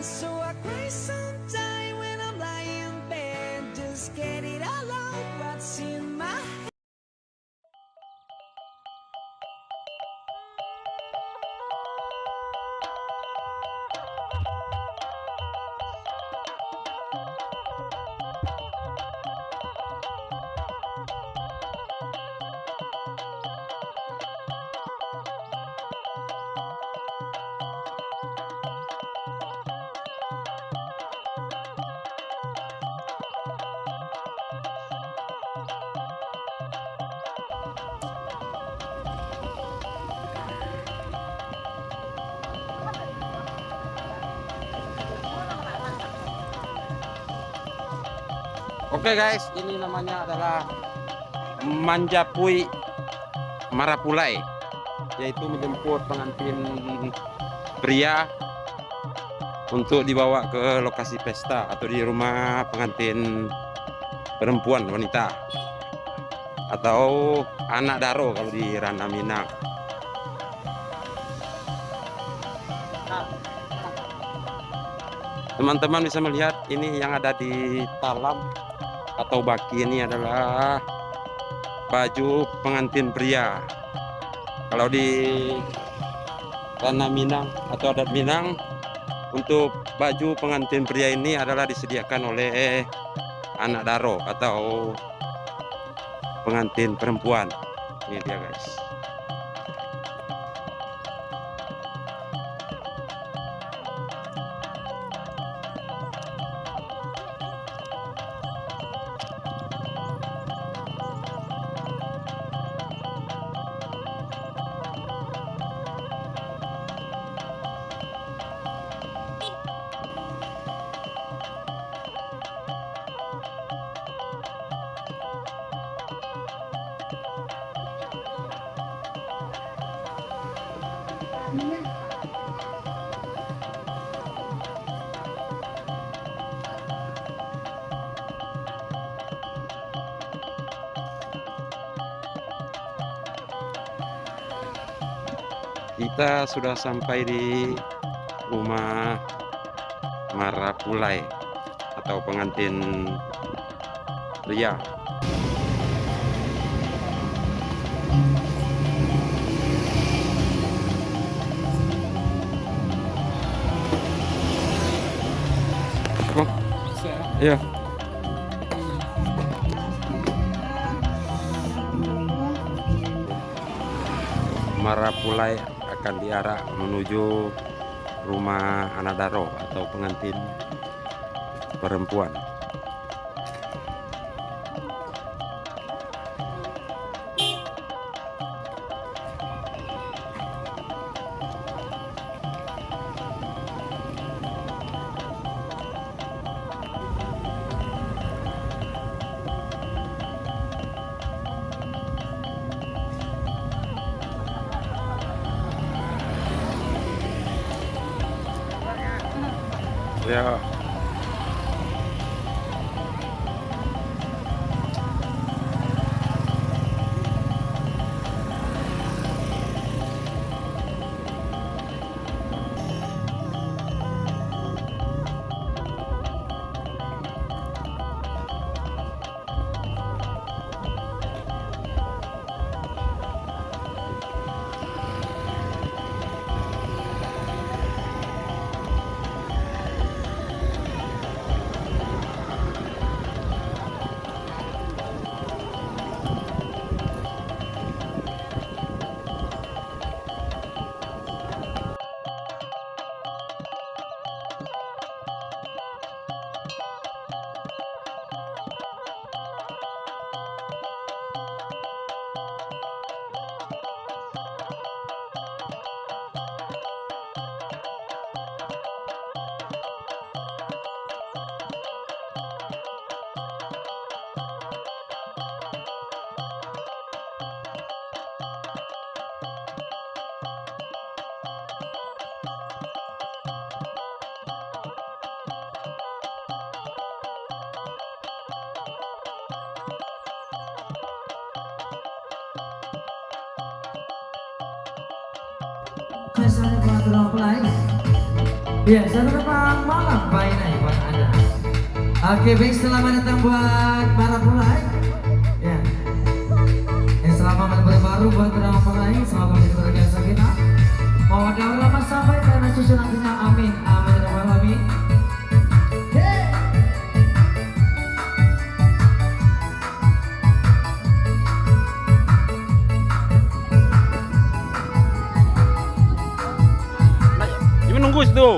So I cry sometime when I'm lying in bed. Just get it all out, what's in my head. Oke guys, ini namanya adalah Manjapui Marapulai, yaitu menjemput pengantin pria untuk dibawa ke lokasi pesta atau di rumah pengantin perempuan wanita atau anak daro kalau di ranah Minang. Teman-teman bisa melihat ini yang ada di talam atau baki ini adalah baju pengantin pria. Kalau di ranah Minang atau adat Minang, untuk baju pengantin pria ini adalah disediakan oleh anak daro atau pengantin perempuan. Ini dia guys. Kita sudah sampai di rumah Marapulai atau pengantin pria. Oh, iya. Marapulai akan diarak menuju rumah anak daro atau pengantin perempuan. Ya. Biasanya para mempelai Iya, selamat malam Pak Inai buat Anda. Oke, baik, selamat datang buat para pulai. Ya. Selamat baru buat para pulai. Semoga menjadi terbiasa kita. Mau ada lama sampai karena susu nantinya. Amin. Amin. Amin. Gimana nunggu situ?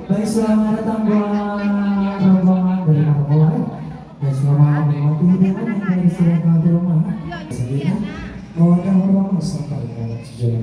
Baik, selamat datang buat rombongan dari Mapolai. Dan selamat menikmati hidangan yang dari istirahat di rumah. Selanjutnya, mau ada orang sampai dengan sejauh